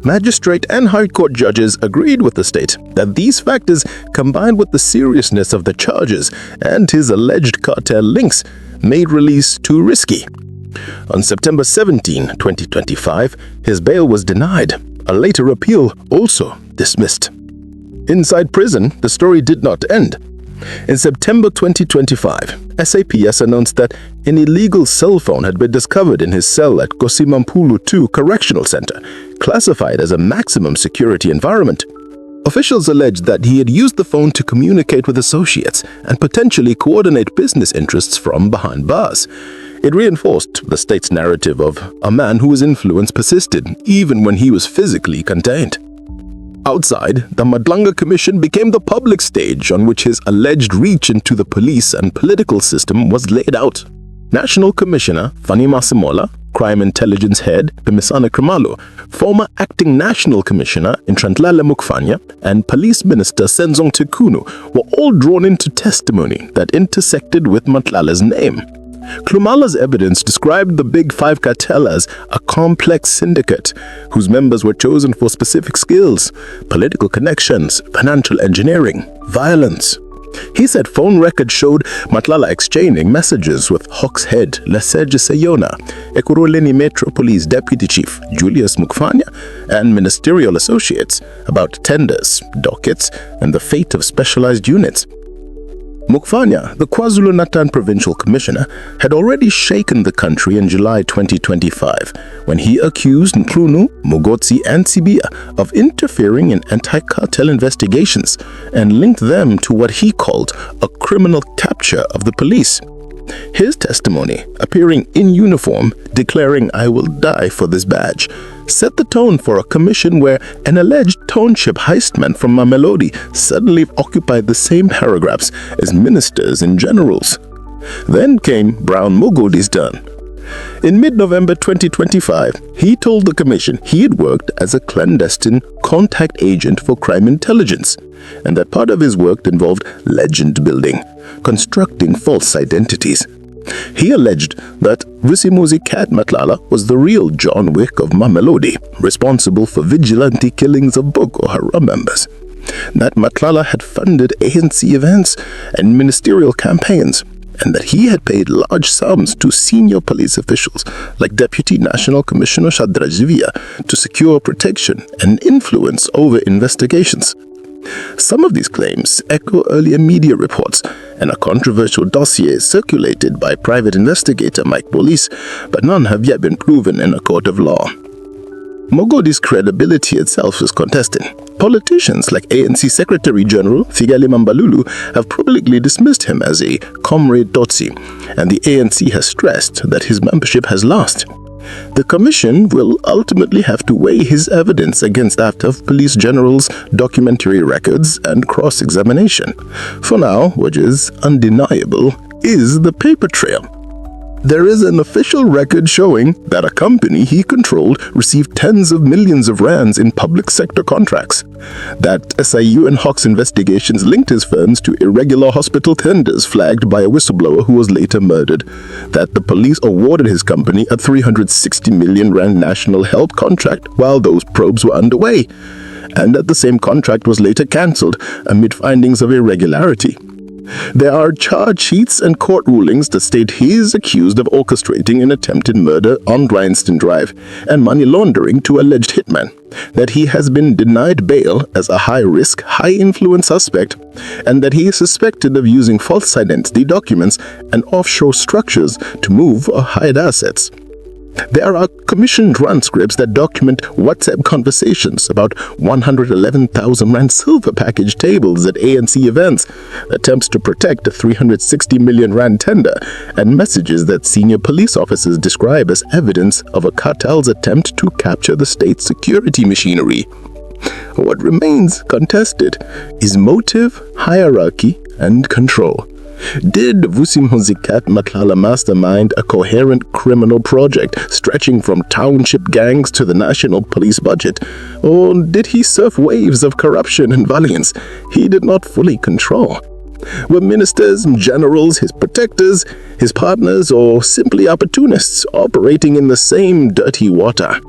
Magistrate and High Court judges agreed with the state that these factors, combined with the seriousness of the charges and his alleged cartel links, made release too risky. On September 17, 2025, his bail was denied, a later appeal also dismissed. Inside prison, the story did not end. In September 2025, SAPS announced that an illegal cell phone had been discovered in his cell at Kosimampulu 2 Correctional Center, classified as a maximum security environment. Officials alleged that he had used the phone to communicate with associates and potentially coordinate business interests from behind bars. It reinforced the state's narrative of a man whose influence persisted even when he was physically contained. Outside, the Madlanga Commission became the public stage on which his alleged reach into the police and political system was laid out. National Commissioner Fani Masemola, Crime Intelligence Head Pimisana Krumalo, former Acting National Commissioner Matlala Mkhwanazi, and Police Minister Senzong Tekunu were all drawn into testimony that intersected with Matlala's name. Krumalo's evidence described the Big Five cartel as a complex syndicate whose members were chosen for specific skills, political connections, financial engineering, violence. He said phone records showed Matlala exchanging messages with Hawks Head Leseje Seyona, Ekurhuleni Metro Police Deputy Chief Julius Mkhwanazi, and ministerial associates about tenders, dockets, and the fate of specialized units. Mkhwanazi, the KwaZulu-Natal Provincial Commissioner, had already shaken the country in July 2025 when he accused Mchunu, Mogodzi, and Sibiya of interfering in anti-cartel investigations and linked them to what he called a criminal capture of the police. His testimony, appearing in uniform, declaring "I will die for this badge," set the tone for a commission where an alleged Township heistman from Mamelodi suddenly occupied the same paragraphs as ministers and generals. Then came Brown Mogodi's turn. In mid-November 2025, he told the commission he had worked as a clandestine contact agent for crime intelligence, and that part of his work involved legend building, constructing false identities. He alleged that Vusimuzi Cat Matlala was the real John Wick of Mamelodi, responsible for vigilante killings of Boko Haram members. That Matlala had funded ANC events and ministerial campaigns, and that he had paid large sums to senior police officials like Deputy National Commissioner Sibiya to secure protection and influence over investigations. Some of these claims echo earlier media reports and a controversial dossier circulated by private investigator Mike Police, but none have yet been proven in a court of law. Mogodi's credibility itself is contested. Politicians like ANC Secretary General Fikile Mambalulu have publicly dismissed him as a comrade Tutsi, and the ANC has stressed that his membership has lost. The commission will ultimately have to weigh his evidence against that of police generals, documentary records, and cross-examination. For now, which is undeniable, is the paper trail. There is an official record showing that a company he controlled received tens of millions of rands in public sector contracts, that SIU and Hawks investigations linked his firms to irregular hospital tenders flagged by a whistleblower who was later murdered, that the police awarded his company a 360 million rand national health contract while those probes were underway, and that the same contract was later cancelled amid findings of irregularity. There are charge sheets and court rulings that state he is accused of orchestrating an attempted murder on Bryanston Drive and money laundering to alleged hitman, that he has been denied bail as a high-risk, high-influence suspect, and that he is suspected of using false identity documents and offshore structures to move or hide assets. There are commissioned transcripts that document WhatsApp conversations about 111,000 rand silver package tables at ANC events, attempts to protect a 360 million rand tender, and messages that senior police officers describe as evidence of a cartel's attempt to capture the state's security machinery. What remains contested is motive, hierarchy, and control. Did Vusimuzi Cat Matlala mastermind a coherent criminal project stretching from township gangs to the national police budget? Or did he surf waves of corruption and violence he did not fully control? Were ministers and generals his protectors, his partners, or simply opportunists operating in the same dirty water?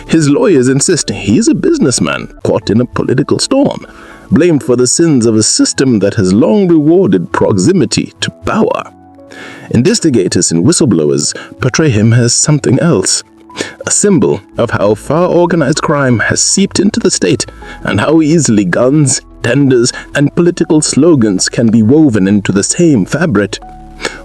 His lawyers insist he is a businessman caught in a political storm, blamed for the sins of a system that has long rewarded proximity to power. Investigators and whistleblowers portray him as something else, a symbol of how far organized crime has seeped into the state and how easily guns, tenders, and political slogans can be woven into the same fabric.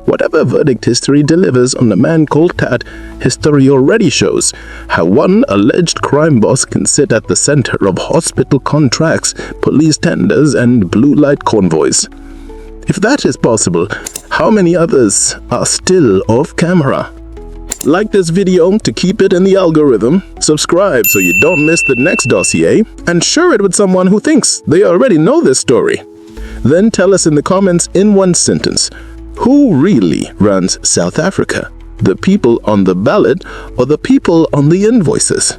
Whatever verdict history delivers on the man called Tat, history already shows how one alleged crime boss can sit at the center of hospital contracts, police tenders, and blue light convoys. If that is possible, how many others are still off camera? Like this video to keep it in the algorithm, subscribe so you don't miss the next dossier, and share it with someone who thinks they already know this story. Then tell us in the comments in one sentence, who really runs South Africa? The people on the ballot or the people on the invoices?